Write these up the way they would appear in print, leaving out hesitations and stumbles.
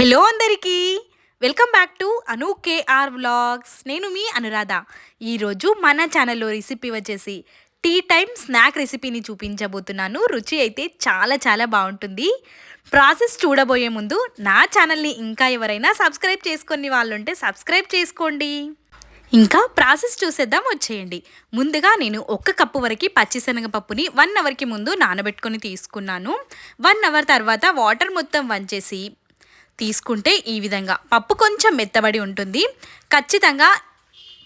Hello అందరికీ welcome back to Anu KR vlogs. నేను మీ అనురాధ. ఈరోజు మన ఛానల్లో రెసిపీ వచ్చేసి టీ టైం స్నాక్ రెసిపీని చూపించబోతున్నాను. రుచి అయితే చాలా చాలా బాగుంటుంది. ప్రాసెస్ చూడబోయే ముందు నా ఛానల్ని ఇంకా ఎవరైనా సబ్స్క్రైబ్ చేసుకొని వాళ్ళు ఉంటే సబ్స్క్రైబ్ చేసుకోండి. ఇంకా ప్రాసెస్ చూసేద్దాం, వచ్చేయండి. ముందుగా నేను 1 కప్పు వరకు పచ్చిశనగపప్పుని 1 అవర్కి ముందు నానబెట్టుకొని తీసుకున్నాను. 1 అవర్ తర్వాత వాటర్ మొత్తం వంచేసి తీసుకుంటే ఈ విధంగా పప్పు కొంచెం మెత్తబడి ఉంటుంది. ఖచ్చితంగా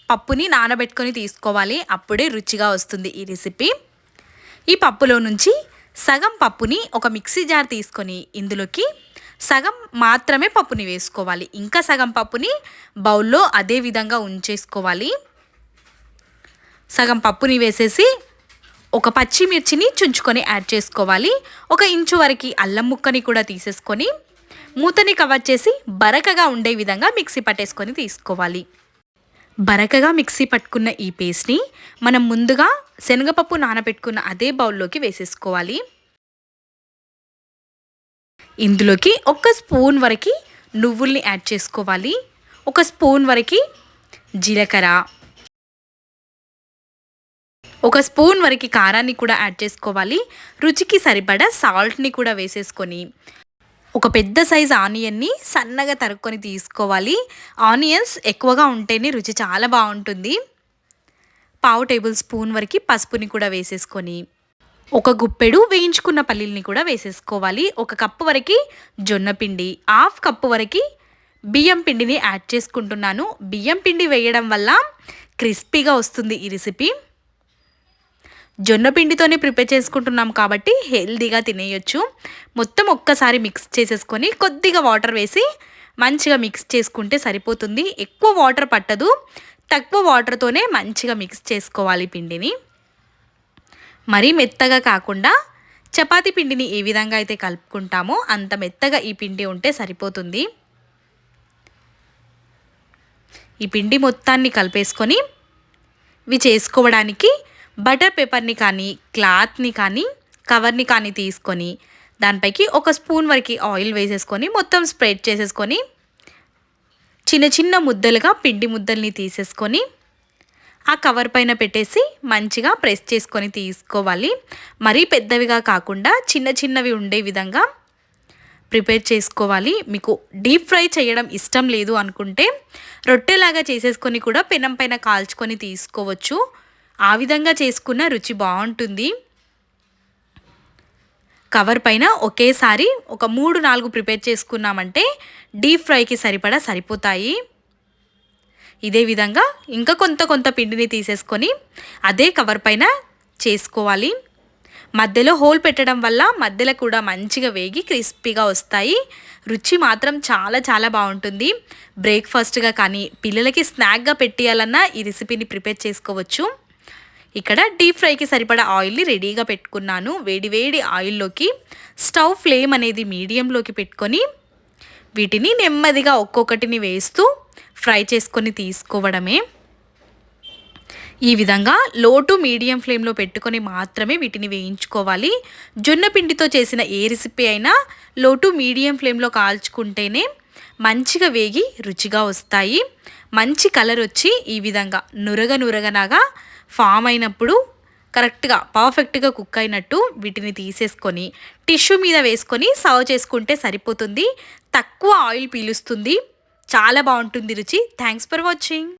పప్పుని నానబెట్టుకొని తీసుకోవాలి, అప్పుడే రుచిగా వస్తుంది ఈ రెసిపీ. ఈ పప్పులో నుంచి సగం పప్పుని ఒక మిక్సీ జార్ తీసుకొని ఇందులోకి సగం మాత్రమే పప్పుని వేసుకోవాలి. ఇంకా సగం పప్పుని బౌల్లో అదే విధంగా ఉంచేసుకోవాలి. సగం పప్పుని వేసేసి ఒక పచ్చిమిర్చిని చుంచుకొని యాడ్ చేసుకోవాలి. 1 ఇంచు వరకు అల్లం ముక్కని కూడా తీసేసుకొని మూతని కవర్ చేసి బరకగా ఉండే విధంగా మిక్సీ పట్టేసుకొని తీసుకోవాలి. బరకగా మిక్సీ పట్టుకున్న ఈ పేస్ట్ని మనం ముందుగా శనగపప్పు నానబెట్టుకున్న అదే బౌల్లోకి వేసేసుకోవాలి. ఇందులోకి 1 స్పూన్ వరకు నువ్వుల్ని యాడ్ చేసుకోవాలి. 1 స్పూన్ వరకు జీలకర్ర, 1 స్పూన్ వరకు కారాన్ని కూడా యాడ్ చేసుకోవాలి. రుచికి సరిపడా సాల్ట్ని కూడా వేసేసుకొని ఒక పెద్ద సైజు ఆనియన్ని సన్నగా తరుక్కొని తీసుకోవాలి. ఆనియన్స్ ఎక్కువగా ఉంటేనే రుచి చాలా బాగుంటుంది. 1/2 టేబుల్ స్పూన్ వరకు పసుపుని కూడా వేసేసుకొని 1 గుప్పెడు వేయించుకున్న పల్లీల్ని కూడా వేసేసుకోవాలి. 1 కప్పు వరకు జొన్న పిండి, 1/2 కప్పు వరకు బియ్యం పిండిని యాడ్ చేసుకుంటున్నాను. బియ్యం పిండి వేయడం వల్ల క్రిస్పీగా వస్తుంది ఈ రెసిపీ. జొన్న పిండితోనే ప్రిపేర్ చేసుకుంటున్నాం కాబట్టి హెల్దీగా తినేయొచ్చు. మొత్తం ఒక్కసారి మిక్స్ చేసేసుకొని కొద్దిగా వాటర్ వేసి మంచిగా మిక్స్ చేసుకుంటే సరిపోతుంది. ఎక్కువ వాటర్ పట్టదు, తక్కువ వాటర్తోనే మంచిగా మిక్స్ చేసుకోవాలి పిండిని. మరీ మెత్తగా కాకుండా చపాతీ పిండిని ఏ విధంగా అయితే కలుపుకుంటామో అంత మెత్తగా ఈ పిండి ఉంటే సరిపోతుంది. ఈ పిండి మొత్తాన్ని కలిపేసుకొని ఇవి చేసుకోవడానికి బటర్ పేపర్ని కానీ క్లాత్ని కానీ కవర్ని కానీ తీసుకొని దానిపైకి 1 స్పూన్ వరకు ఆయిల్ వేసేసుకొని మొత్తం స్ప్రెడ్ చేసేసుకొని చిన్న చిన్న ముద్దలుగా పిండి ముద్దల్ని తీసేసుకొని ఆ కవర్ పైన పెట్టేసి మంచిగా ప్రెస్ చేసుకొని తీసుకోవాలి. మరీ పెద్దవిగా కాకుండా చిన్న చిన్నవి ఉండే విధంగా ప్రిపేర్ చేసుకోవాలి. మీకు డీప్ ఫ్రై చేయడం ఇష్టం లేదు అనుకుంటే రొట్టెలాగా చేసేసుకొని కూడా పెనం పైన కాల్చుకొని తీసుకోవచ్చు. ఆ విధంగా చేసుకున్న రుచి బాగుంటుంది. కవర్ పైన ఒకేసారి ఒక 3-4 ప్రిపేర్ చేసుకున్నామంటే డీప్ ఫ్రైకి సరిపోతాయి. ఇదే విధంగా ఇంకా కొంత పిండిని తీసేసుకొని అదే కవర్ పైన చేసుకోవాలి. మధ్యలో హోల్ పెట్టడం వల్ల మధ్యలో కూడా మంచిగా వేగి క్రిస్పీగా వస్తాయి. రుచి మాత్రం చాలా చాలా బాగుంటుంది. బ్రేక్ఫాస్ట్గా కానీ పిల్లలకి స్నాక్గా పెట్టేయాలన్నా ఈ రెసిపీని ప్రిపేర్ చేసుకోవచ్చు. ఇక్కడ డీప్ ఫ్రైకి సరిపడా ఆయిల్ని రెడీగా పెట్టుకున్నాను. వేడి ఆయిల్లోకి స్టవ్ ఫ్లేమ్ అనేది మీడియంలోకి పెట్టుకొని వీటిని నెమ్మదిగా ఒక్కొక్కటిని వేస్తూ ఫ్రై చేసుకొని తీసుకోవడమే. ఈ విధంగా లో టు మీడియం ఫ్లేమ్లో పెట్టుకొని మాత్రమే వీటిని వేయించుకోవాలి. జొన్న పిండితో చేసిన ఏ రెసిపీ అయినా లో టు మీడియం ఫ్లేమ్లో కాల్చుకుంటేనే మంచిగా వేగి రుచిగా వస్తాయి. మంచి కలర్ వచ్చి ఈ విధంగా నురగనాగా ఫామ్ అయినప్పుడు కరెక్ట్గా పర్ఫెక్ట్గా కుక్ అయినట్టు వీటిని తీసేసుకొని టిష్యూ మీద వేసుకొని సర్వ్ చేసుకుంటే సరిపోతుంది. తక్కువ ఆయిల్ పీలుస్తుంది, చాలా బాగుంటుంది రుచి. Thanks for watching.